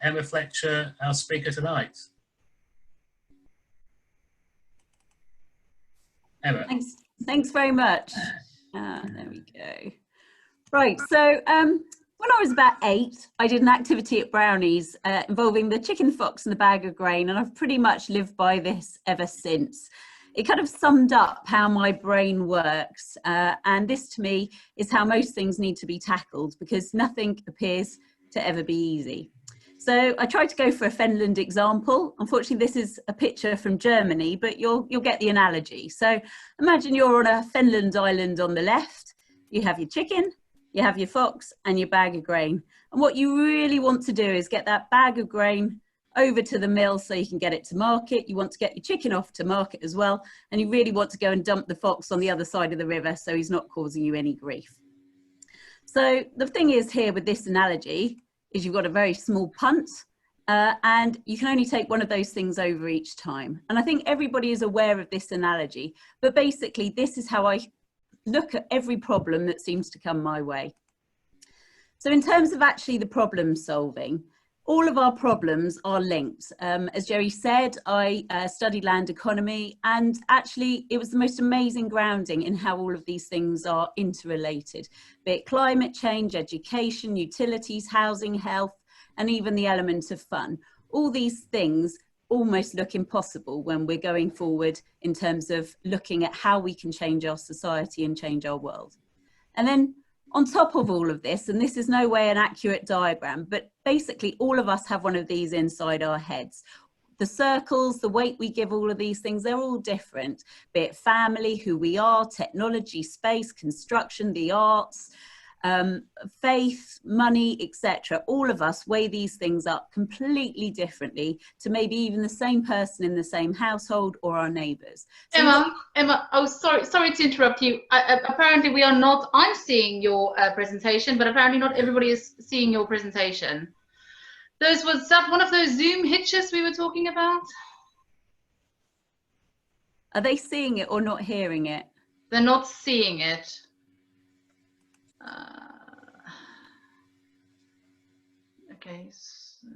Emma Fletcher, our speaker tonight. Emma. Thanks very much. There we go. Right, so when I was about 8, I did an activity at Brownies involving the chicken, fox and the bag of grain, and I've pretty much lived by this ever since. It kind of summed up how my brain works, and this to me is how most things need to be tackled, because nothing appears to ever be easy. So I tried to go for a Finland example. Unfortunately, this is a picture from Germany, but you'll get the analogy. So imagine you're on a Finland island on the left. You have your chicken, you have your fox and your bag of grain. And what you really want to do is get that bag of grain over to the mill so you can get it to market. You want to get your chicken off to market as well. And you really want to go and dump the fox on the other side of the river so he's not causing you any grief. So the thing is here with this analogy is you've got a very small punt and you can only take one of those things over each time. And I think everybody is aware of this analogy, but basically this is how I look at every problem that seems to come my way. So in terms of actually the problem solving, all of our problems are linked. As Jerry said, I studied land economy, and actually it was the most amazing grounding in how all of these things are interrelated, be it climate change, education, utilities, housing, health, and even the element of fun. All these things almost look impossible when we're going forward in terms of looking at how we can change our society and change our world. And then on top of all of this, and this is no way an accurate diagram, but basically all of us have one of these inside our heads. The circles, the weight we give all of these things, they're all different, be it family, who we are, technology, space, construction, the arts, faith, money, etc. All of us weigh these things up completely differently to maybe even the same person in the same household or our neighbours. So Emma, oh, sorry to interrupt you. Apparently we are not, I'm seeing your presentation, but apparently not everybody is seeing your presentation. Was that one of those Zoom hitches we were talking about? Are they seeing it or not hearing it? They're not seeing it. Okay. So,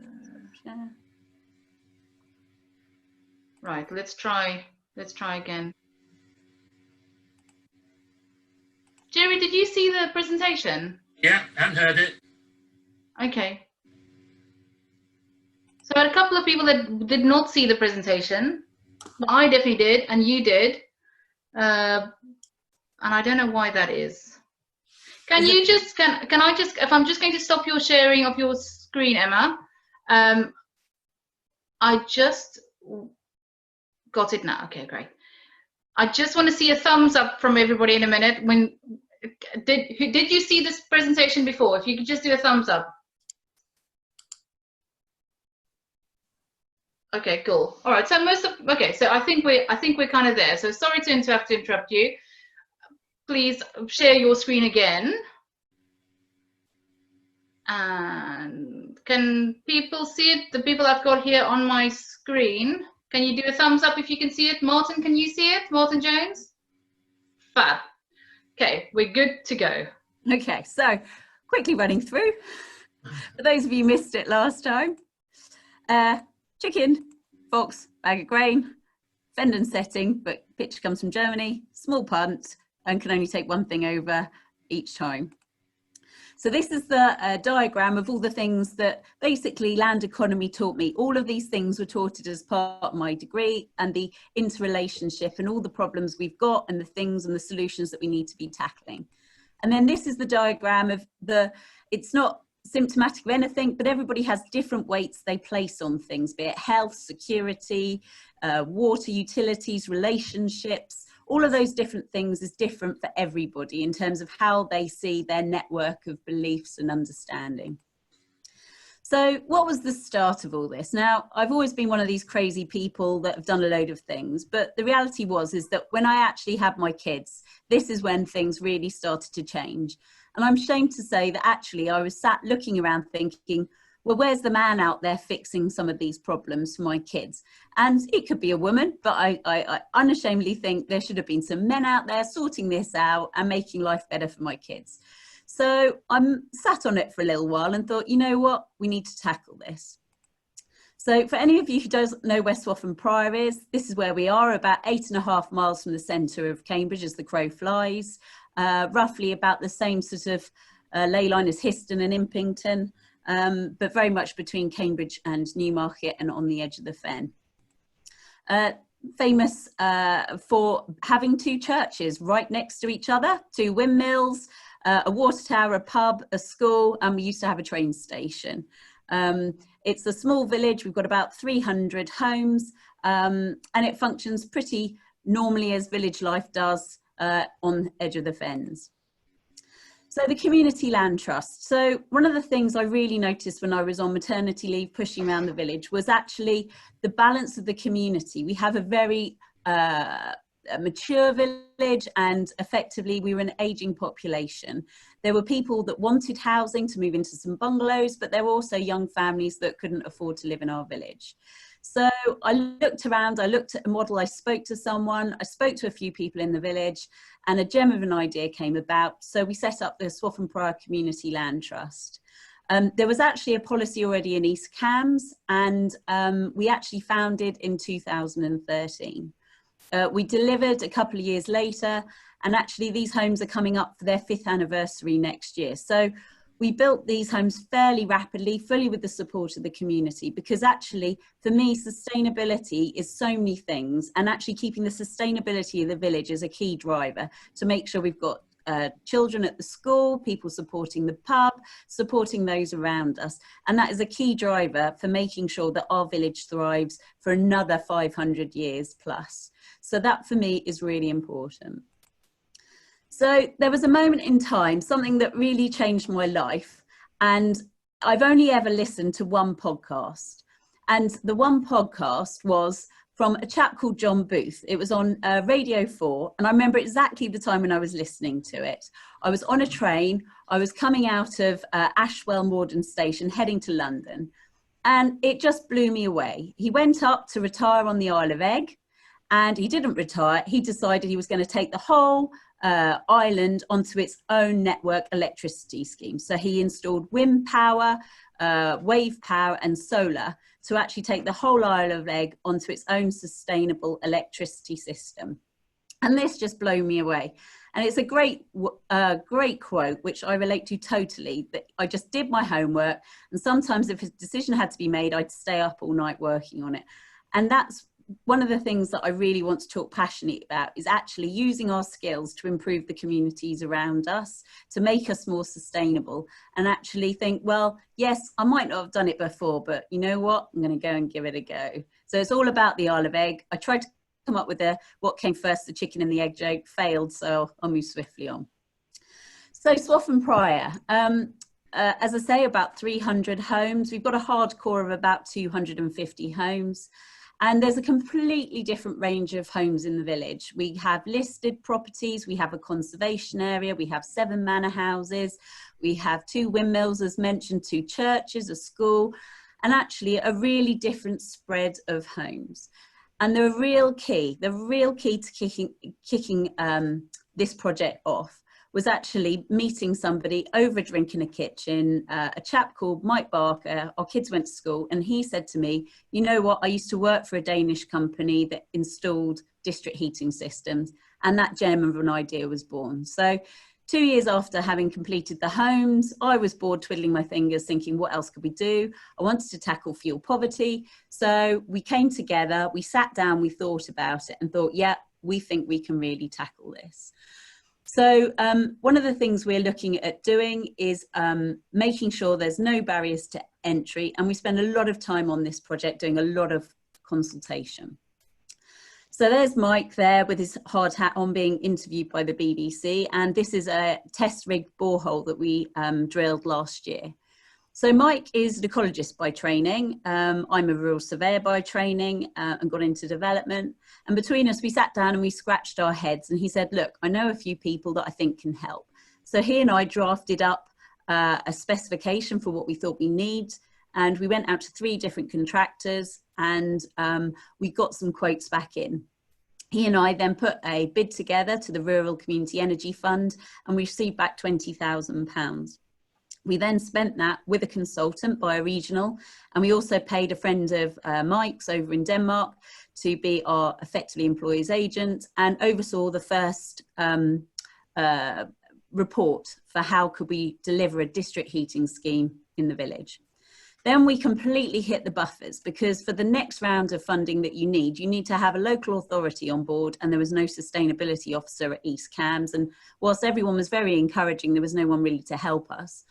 right. Let's try again. Jerry, did you see the presentation? Yeah, and heard it. Okay. So I had a couple of people that did not see the presentation. I definitely did, and you did. And I don't know why that is. Can I just, if I'm just going to stop your sharing of your screen, Emma, I just got it now. Okay, great. I just want to see a thumbs up from everybody in a minute. Did you see this presentation before? If you could just do a thumbs up. Okay, cool. All right. So so I think we're kind of there. So sorry to interrupt you. Please share your screen again. And can people see it? The people I've got here on my screen. Can you do a thumbs up if you can see it? Martin, can you see it? Martin Jones? Fab. Okay, we're good to go. Okay, so quickly running through. For those of you who missed it last time. Chicken, fox, bag of grain, Fendon setting, but picture comes from Germany, small punt, and can only take one thing over each time. So this is the diagram of all the things that basically land economy taught me. All of these things were taught as part of my degree, and the interrelationship and all the problems we've got and the things and the solutions that we need to be tackling. And then this is the diagram of it's not symptomatic of anything, but everybody has different weights they place on things, be it health, security, water, utilities, relationships. All of those different things is different for everybody in terms of how they see their network of beliefs and understanding. So what was the start of all this? Now, I've always been one of these crazy people that have done a load of things, but the reality is that when I actually had my kids, this is when things really started to change. And I'm ashamed to say that actually I was sat looking around thinking, well, where's the man out there fixing some of these problems for my kids? And it could be a woman, but I unashamedly think there should have been some men out there sorting this out and making life better for my kids. So I'm sat on it for a little while and thought, you know what, we need to tackle this. So for any of you who doesn't know where Swathenprior is, this is where we are, about 8.5 miles from the centre of Cambridge as the crow flies, roughly about the same sort of ley line as Histon and Impington, but very much between Cambridge and Newmarket and on the edge of the fen. Famous for having 2 churches right next to each other, 2 windmills, a water tower, a pub, a school, and we used to have a train station. It's a small village. We've got about 300 homes, and it functions pretty normally as village life does on the edge of the fens. So the Community Land Trust. So one of the things I really noticed when I was on maternity leave pushing around the village was actually the balance of the community. We have a very a mature village, and effectively we were an aging population. There were people that wanted housing to move into some bungalows, but there were also young families that couldn't afford to live in our village. So I looked around, I looked at a model, I spoke to someone, I spoke to a few people in the village, and a gem of an idea came about. So we set up the Swathenprior Community Land Trust. There was actually a policy already in East Cambs, and we actually founded in 2013. We delivered a couple of years later, and actually these homes are coming up for their 5th anniversary next year. So we built these homes fairly rapidly, fully with the support of the community, because actually for me, sustainability is so many things, and actually keeping the sustainability of the village is a key driver to make sure we've got children at the school, people supporting the pub, supporting those around us. And that is a key driver for making sure that our village thrives for another 500 years plus. So that for me is really important. So there was a moment in time, something that really changed my life. And I've only ever listened to one podcast. And the one podcast was from a chap called John Booth. It was on Radio 4, and I remember exactly the time when I was listening to it. I was on a train, I was coming out of Ashwell Morden Station, heading to London, and it just blew me away. He went up to retire on the Isle of Egg, and he didn't retire. He decided he was going to take the whole island onto its own network electricity scheme. So he installed wind power, wave power and solar to actually take the whole Isle of Egg onto its own sustainable electricity system. And this just blew me away. And it's a great quote, which I relate to totally, that I just did my homework. And sometimes if a decision had to be made, I'd stay up all night working on it. And that's one of the things that I really want to talk passionately about, is actually using our skills to improve the communities around us, to make us more sustainable, and actually think, well, yes, I might not have done it before, but you know what, I'm going to go and give it a go. So it's all about the Isle of Egg. I tried to come up with what came first, the chicken and the egg joke, failed, so I'll move swiftly on. So Swathenprior, as I say, about 300 homes. We've got a hardcore of about 250 homes. And there's a completely different range of homes in the village. We have listed properties, we have a conservation area, we have 7 manor houses, we have 2 windmills, as mentioned, 2 churches, a school, and actually a really different spread of homes. And the real key to kicking this project off was actually meeting somebody over a drink in a kitchen, a chap called Mike Barker. Our kids went to school, and he said to me, you know what, I used to work for a Danish company that installed district heating systems, and that gem of an idea was born. So 2 years after having completed the homes, I was bored twiddling my fingers thinking, what else could we do? I wanted to tackle fuel poverty. So we came together, we sat down, we thought about it and thought, yeah, we think we can really tackle this. So one of the things we're looking at doing is making sure there's no barriers to entry, and we spend a lot of time on this project doing a lot of consultation. So there's Mike there with his hard hat on being interviewed by the BBC, and this is a test rigged borehole that we drilled last year. So Mike is an ecologist by training. I'm a rural surveyor by training and got into development. And between us, we sat down and we scratched our heads, and he said, look, I know a few people that I think can help. So he and I drafted up a specification for what we thought we need. And we went out to 3 different contractors, and we got some quotes back in. He and I then put a bid together to the Rural Community Energy Fund, and we received back £20,000. We then spent that with a consultant, bioregional, and we also paid a friend of Mike's over in Denmark to be our effectively employees agent, and oversaw the first report for how could we deliver a district heating scheme in the village. Then we completely hit the buffers, because for the next round of funding that you need to have a local authority on board, and there was no sustainability officer at East Cambs. And whilst everyone was very encouraging, there was no one really to help us.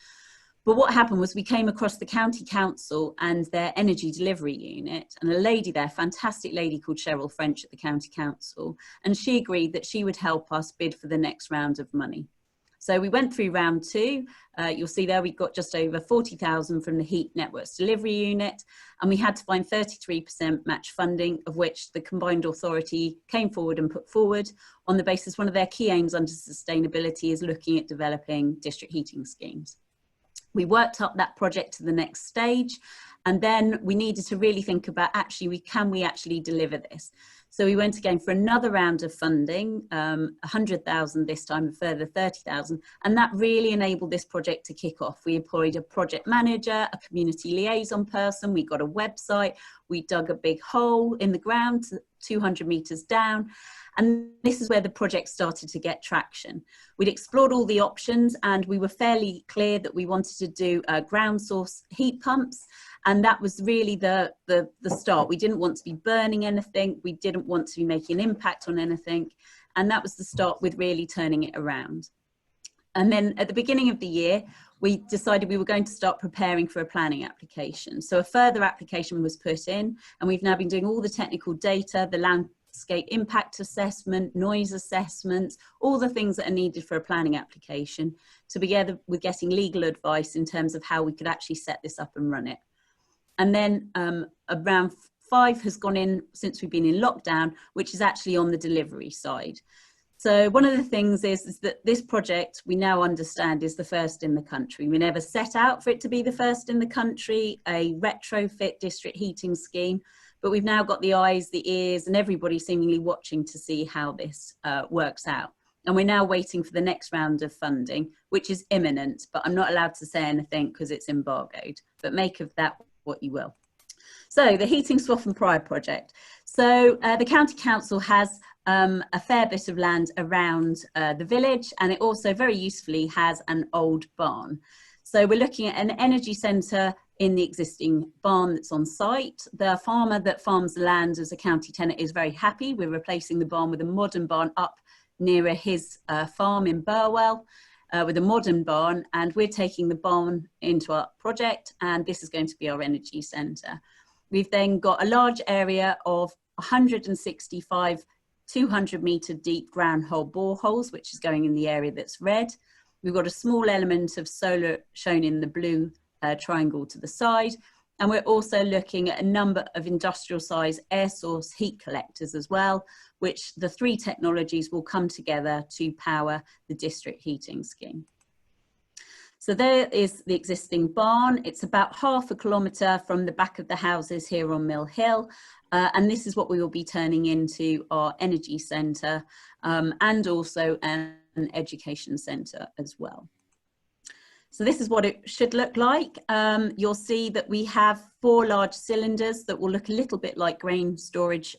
But what happened was we came across the county council and their energy delivery unit, and a lady there, fantastic lady called Cheryl French at the county council, and she agreed that she would help us bid for the next round of money. So we went through round 2. You'll see there we got just over 40,000 from the Heat Networks Delivery Unit, and we had to find 33% match funding, of which the combined authority came forward and put forward on the basis one of their key aims under sustainability is looking at developing district heating schemes. We worked up that project to the next stage, and then we needed to really think about actually, can we actually deliver this? So we went again for another round of funding, 100,000 this time, a further 30,000, and that really enabled this project to kick off. We employed a project manager, a community liaison person, we got a website, we dug a big hole in the ground 200 metres down, and this is where the project started to get traction. We'd explored all the options, and we were fairly clear that we wanted to do ground source heat pumps. And that was really the start. We didn't want to be burning anything. We didn't want to be making an impact on anything. And that was the start with really turning it around. And then at the beginning of the year, we decided we were going to start preparing for a planning application. So a further application was put in, and we've now been doing all the technical data, the landscape impact assessment, noise assessments, all the things that are needed for a planning application, together with getting legal advice in terms of how we could actually set this up and run it. And then around 5 has gone in since we've been in lockdown, which is actually on the delivery side. So one of the things is that this project we now understand is the first in the country. We never set out for it to be the first in the country, a retrofit district heating scheme, but we've now got the eyes, the ears, and everybody seemingly watching to see how this works out. And we're now waiting for the next round of funding, which is imminent, but I'm not allowed to say anything because it's embargoed, but make of that what you will. So the Heating Swathenprior project. So the county council has a fair bit of land around the village, and it also very usefully has an old barn. So we're looking at an energy centre in the existing barn that's on site. The farmer that farms the land as a county tenant is very happy. We're replacing the barn with a modern barn up nearer his farm in Burwell. With a modern barn, and we're taking the barn into our project, and this is going to be our energy centre. We've then got a large area of 165 200-metre deep ground hole boreholes, which is going in the area that's red. We've got a small element of solar shown in the blue triangle to the side, and we're also looking at a number of industrial size air source heat collectors as well, which the 3 technologies will come together to power the district heating scheme. So there is the existing barn. It's about ½ a kilometre from the back of the houses here on Mill Hill. And this is what we will be turning into our energy centre and also an education centre as well. So this is what it should look like. You'll see that we have 4 large cylinders that will look a little bit like grain storage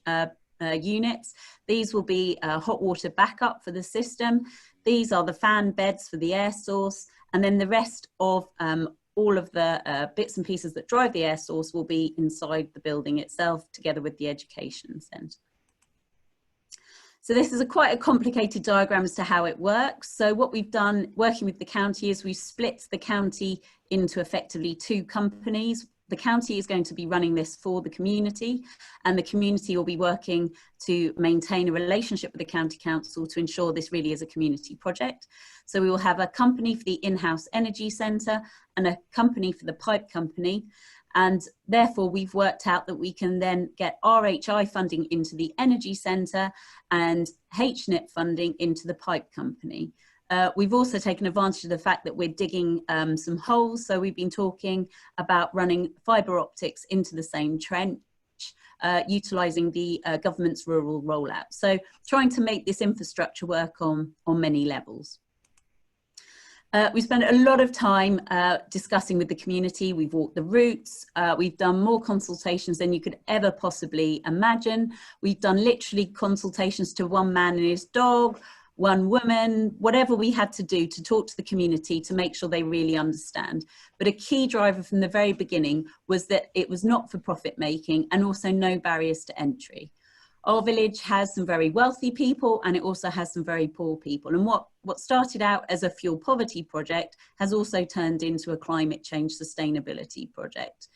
units. These will be hot water backup for the system. These are the fan beds for the air source. And then the rest of all of the bits and pieces that drive the air source will be inside the building itself, together with the education centre. So this is quite a complicated diagram as to how it works. So what we've done working with the county is we've split the county into effectively 2 companies. The county is going to be running this for the community, and the community will be working to maintain a relationship with the county council to ensure this really is a community project. So we will have a company for the in-house energy centre and a company for the pipe company. And therefore, we've worked out that we can then get RHI funding into the energy centre and HNIT funding into the pipe company. We've also taken advantage of the fact that we're digging some holes. So we've been talking about running fibre optics into the same trench, utilising the government's rural rollout. So trying to make this infrastructure work on many levels. We spent a lot of time discussing with the community. We've walked the routes. We've done more consultations than you could ever possibly imagine. We've done literally consultations to one man and his dog, one woman, whatever we had to do to talk to the community to make sure they really understand. But a key driver from the very beginning was that it was not for profit making and also no barriers to entry. Our village has some very wealthy people and it also has some very poor people. And what started out as a fuel poverty project has also turned into a climate change sustainability project.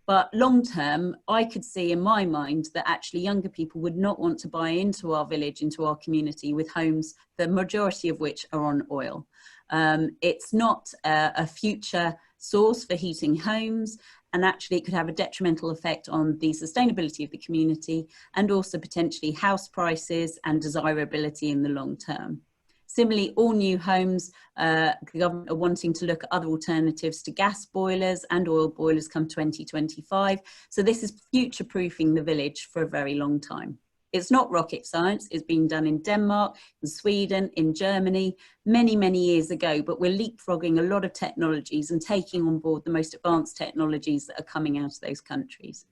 But long term, I could see in my mind that actually younger people would not want to buy into our village, into our community with homes, the majority of which are on oil. It's not a future source for heating homes. And actually it could have a detrimental effect on the sustainability of the community and also potentially house prices and desirability in the long term. Similarly, all new homes, the government are wanting to look at other alternatives to gas boilers and oil boilers come 2025. So this is future-proofing the village for a very long time. It's not rocket science. It's been done in Denmark, in Sweden, in Germany, many, many years ago, but we're leapfrogging a lot of technologies and taking on board the most advanced technologies that are coming out of those countries.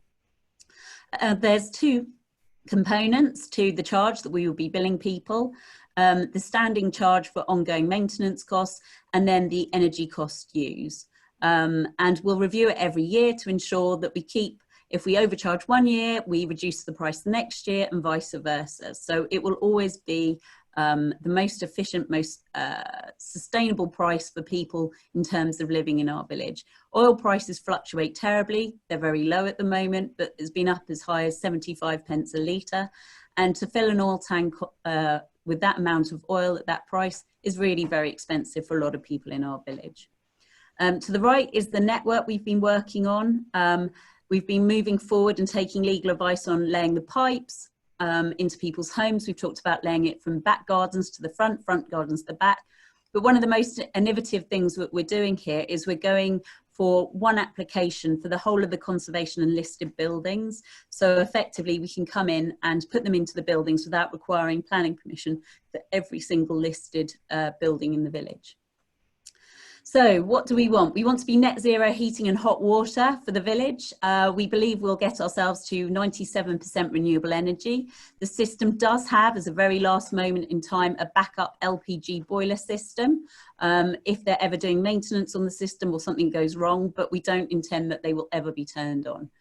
There's two components to the charge that we will be billing people. The standing charge for ongoing maintenance costs and then the energy cost used. And we'll review it every year to ensure that we keep, if we overcharge one year, we reduce the price the next year and vice versa. So it will always be the most efficient, most sustainable price for people in terms of living in our village. Oil prices fluctuate terribly. They're very low at the moment, but it's been up as high as 75 pence a litre. And to fill an oil tank with that amount of oil at that price is really very expensive for a lot of people in our village. To the right is the network we've been working on. We've been moving forward and taking legal advice on laying the pipes into people's homes. We've talked about laying it from back gardens to the front gardens to the back. But one of the most innovative things that we're doing here is we're going for one application for the whole of the conservation and listed buildings. So effectively we can come in and put them into the buildings without requiring planning permission for every single listed building in the village. So what do we want? We want to be net zero heating and hot water for the village. We believe we'll get ourselves to 97% renewable energy. The system does have, as a very last moment in time, a backup LPG boiler system if they're ever doing maintenance on the system or something goes wrong, but we don't intend that they will ever be turned on.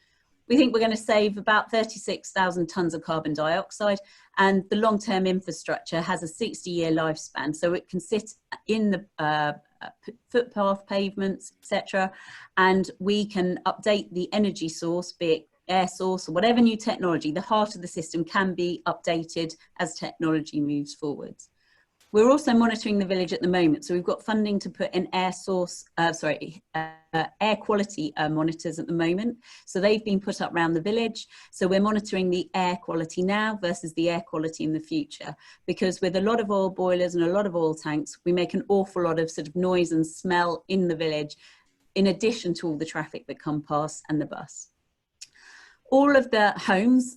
We think we're going to save about 36,000 tonnes of carbon dioxide, and the long-term infrastructure has a 60-year lifespan, so it can sit in the footpath, pavements, etc. And we can update the energy source, be it air source or whatever new technology. The heart of the system can be updated as technology moves forwards. We're also monitoring the village at the moment. So we've got funding to put in air quality monitors at the moment. So they've been put up around the village. So we're monitoring the air quality now versus the air quality in the future. Because with a lot of oil boilers and a lot of oil tanks, we make an awful lot of sort of noise and smell in the village, in addition to all the traffic that come past and the bus. All of the homes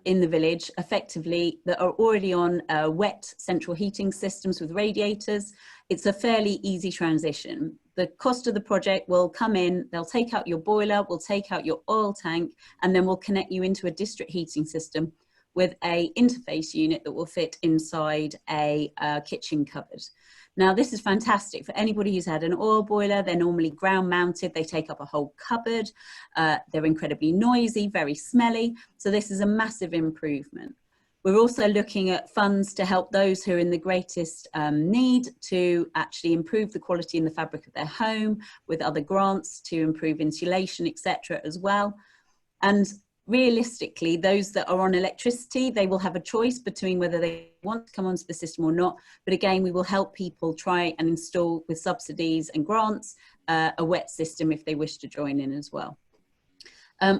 in the village, effectively, that are already on wet central heating systems with radiators, it's a fairly easy transition. The cost of the project will come in, they'll take out your boiler, we'll take out your oil tank, and then we'll connect you into a district heating system with a interface unit that will fit inside a kitchen cupboard. Now, this is fantastic for anybody who's had an oil boiler. They're normally ground mounted. They take up a whole cupboard. They're incredibly noisy, very smelly. So this is a massive improvement. We're also looking at funds to help those who are in the greatest need to actually improve the quality and the fabric of their home, with other grants to improve insulation, etc. as well. And realistically, those that are on electricity, they will have a choice between whether they want to come onto the system or not. But again, we will help people try and install, with subsidies and grants, a wet system if they wish to join in as well.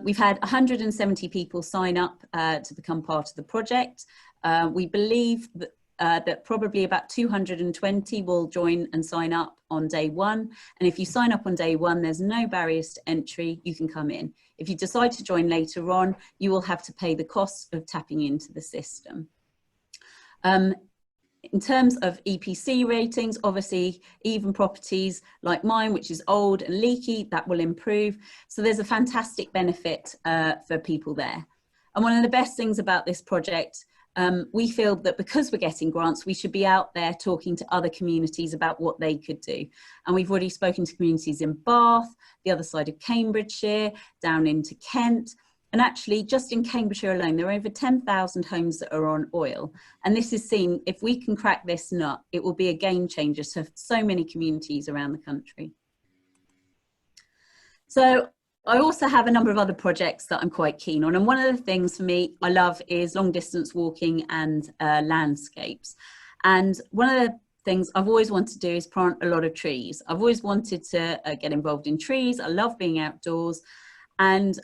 We've had 170 people sign up to become part of the project. We believe that that probably about 220 will join and sign up on day one. And if you sign up on day one, there's no barriers to entry, you can come in. If you decide to join later on, you will have to pay the cost of tapping into the system. in terms of EPC ratings, obviously even properties like mine, which is old and leaky, that will improve. So there's a fantastic benefit for people there. And one of the best things about this project, we feel that because we're getting grants, we should be out there talking to other communities about what they could do. And we've already spoken to communities in Bath, the other side of Cambridgeshire, down into Kent. And actually, just in Cambridgeshire alone, there are over 10,000 homes that are on oil. And this is seen, if we can crack this nut, it will be a game changer to so many communities around the country. So I also have a number of other projects that I'm quite keen on. And one of the things for me I love is long distance walking and landscapes. And one of the things I've always wanted to do is plant a lot of trees. I've always wanted to get involved in trees. I love being outdoors. And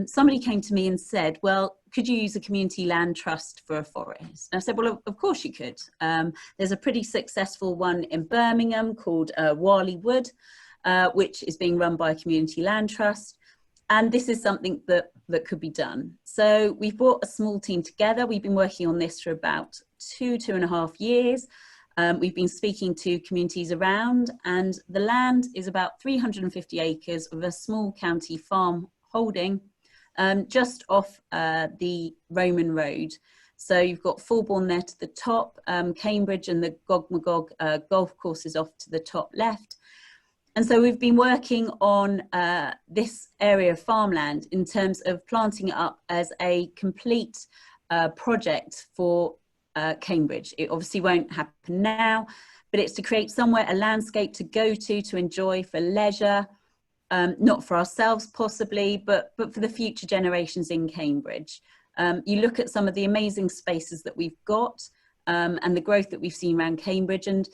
somebody came to me and said, well, could you use a community land trust for a forest? And I said, well, of course you could. There's a pretty successful one in Birmingham called Warley Wood, which is being run by a community land trust. And this is something that could be done. So we've brought a small team together. We've been working on this for about 2.5 years. We've been speaking to communities around, and the land is about 350 acres of a small county farm holding just off the Roman Road. So you've got Fulbourn there to the top, Cambridge and the Gog-Magog golf courses off to the top left. And so we've been working on this area of farmland in terms of planting it up as a complete project for Cambridge. It obviously won't happen now, but it's to create somewhere, a landscape to go to enjoy for leisure, not for ourselves possibly, but for the future generations in Cambridge. You look at some of the amazing spaces that we've got and the growth that we've seen around Cambridge, and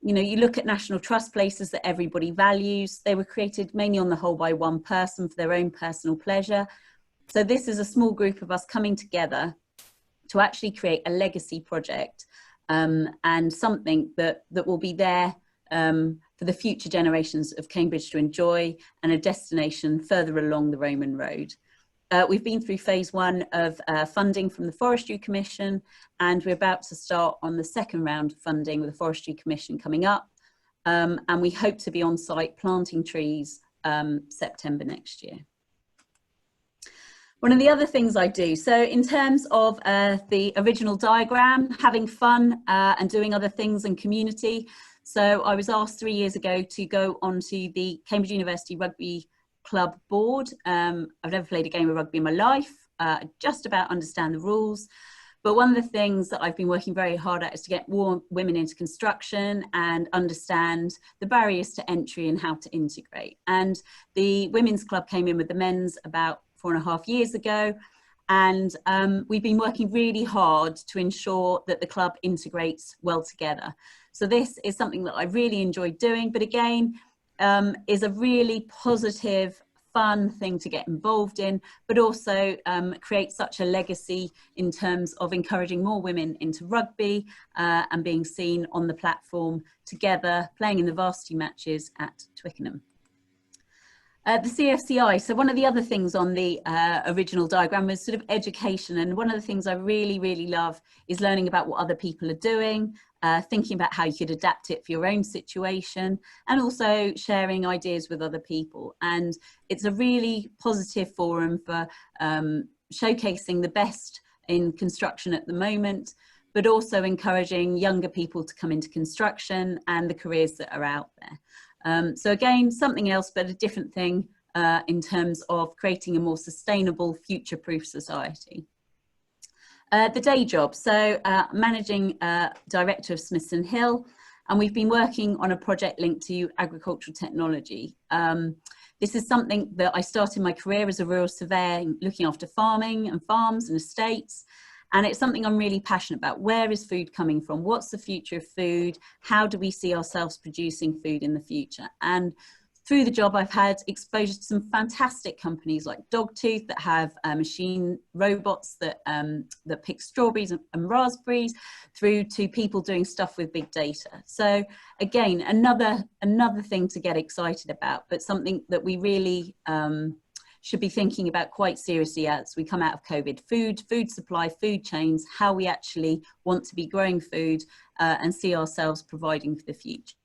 you know, you look at National Trust places that everybody values. They were created mainly on the whole by one person for their own personal pleasure. So this is a small group of us coming together to actually create a legacy project and something that will be there for the future generations of Cambridge to enjoy, and a destination further along the Roman Road. We've been through phase 1 of funding from the Forestry Commission, and we're about to start on the second round of funding with the Forestry Commission coming up. And we hope to be on site planting trees September next year. One of the other things I do, so in terms of the original diagram, having fun and doing other things in community. So I was asked 3 years ago to go onto the Cambridge University Rugby Club board. I've never played a game of rugby in my life. I just about understand the rules. But one of the things that I've been working very hard at is to get more women into construction and understand the barriers to entry and how to integrate. And the women's club came in with the men's about 4.5 years ago. And we've been working really hard to ensure that the club integrates well together. So this is something that I really enjoyed doing, but again, is a really positive, fun thing to get involved in, but also create such a legacy in terms of encouraging more women into rugby and being seen on the platform together, playing in the varsity matches at Twickenham. The CFCI, so one of the other things on the original diagram was sort of education, and one of the things I really, really love is learning about what other people are doing, thinking about how you could adapt it for your own situation, and also sharing ideas with other people. And it's a really positive forum for showcasing the best in construction at the moment, but also encouraging younger people to come into construction and the careers that are out there. So again, something else, but a different thing in terms of creating a more sustainable, future-proof society. The day job, so managing director of SmithsonHill, and we've been working on a project linked to agricultural technology. This is something that I started my career as a rural surveyor, looking after farming and farms and estates. And it's something I'm really passionate about. Where is food coming from? What's the future of food? How do we see ourselves producing food in the future? And through the job, I've had exposure to some fantastic companies like Dogtooth that have machine robots that pick strawberries and raspberries, through to people doing stuff with big data. So again, another thing to get excited about, but something that we really should be thinking about quite seriously as we come out of COVID. Food supply, food chains, how we actually want to be growing food and see ourselves providing for the future.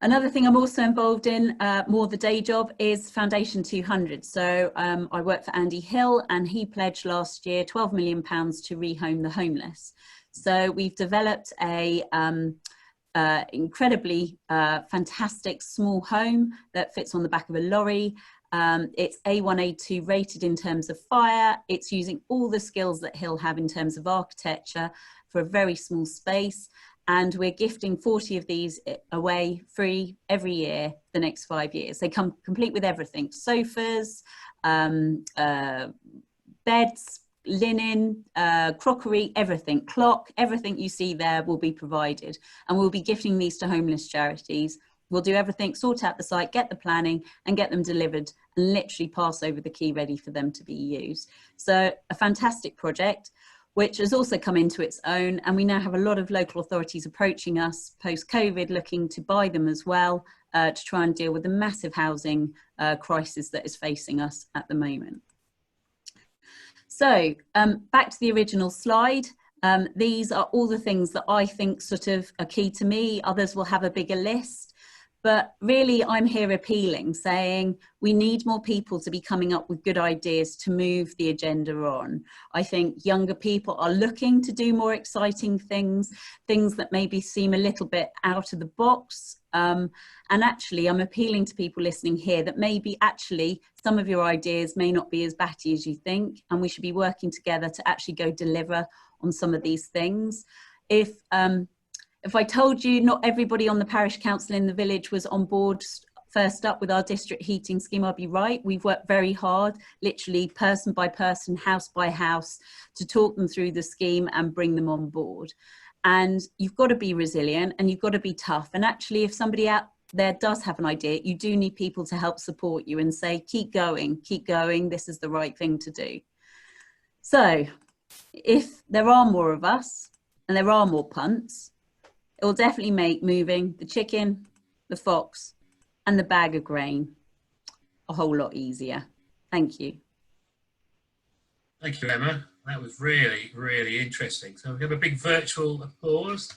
Another thing I'm also involved in, more the day job, is Foundation 200. So I work for Andy Hill, and he pledged last year £12 million to rehome the homeless. So we've developed a incredibly fantastic small home that fits on the back of a lorry. It's A1, A2 rated in terms of fire. It's using all the skills that Hill have in terms of architecture for a very small space. And we're gifting 40 of these away free every year the next 5 years. They come complete with everything: sofas, beds, linen, crockery, everything, clock, everything you see there will be provided. And we'll be gifting these to homeless charities. We'll do everything, sort out the site, get the planning and get them delivered, and literally pass over the key ready for them to be used. So a fantastic project, which has also come into its own. And we now have a lot of local authorities approaching us post-COVID, looking to buy them as well, to try and deal with the massive housing crisis that is facing us at the moment. So back to the original slide. These are all the things that I think sort of are key to me. Others will have a bigger list. But really, I'm here appealing, saying we need more people to be coming up with good ideas to move the agenda on. I think younger people are looking to do more exciting things that maybe seem a little bit out of the box. And actually, I'm appealing to people listening here that maybe actually some of your ideas may not be as batty as you think, and we should be working together to actually go deliver on some of these things. If I told you not everybody on the parish council in the village was on board first up with our district heating scheme, I'd be right. We've worked very hard, literally person by person, house by house, to talk them through the scheme and bring them on board. And you've got to be resilient and you've got to be tough. And actually, if somebody out there does have an idea, you do need people to help support you and say, keep going, this is the right thing to do. So if there are more of us and there are more punts, it will definitely make moving the chicken, the fox, and the bag of grain a whole lot easier. Thank you. Thank you, Emma. That was really, really interesting. So we have a big virtual applause.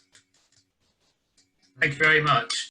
Thank you very much.